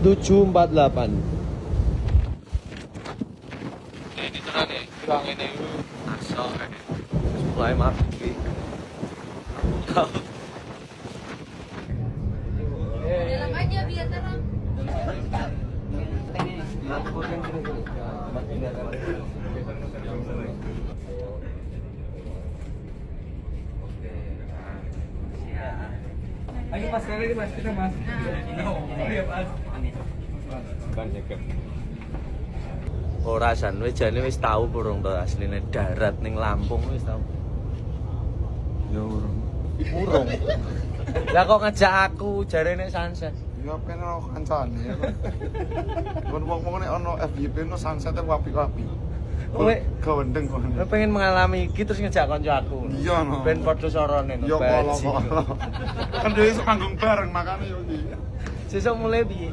748. Ini tenan ya, kurang ini asal mulai mati. Dalam aja biar terang. Ayo mas, kali ini mas, kita mas. Iya mas. Ora san, wis jane wis tau burung to asline darat ning Lampung wis tau. Ya urung. Burung. Lah kok ngajak aku jarene sunset. Ya pengen ono kancane ya. Kon wong-wong nek ono FYP no sunset wapi-wapi. Kowe gawendeng kok. kowe pengen mengalami iki terus ngejak kanca aku. Iya no. Ben padha sorone no. Ya kala-kala. Kan dhewe iso manggung bareng makane yo iki. Sesuk mulai piye?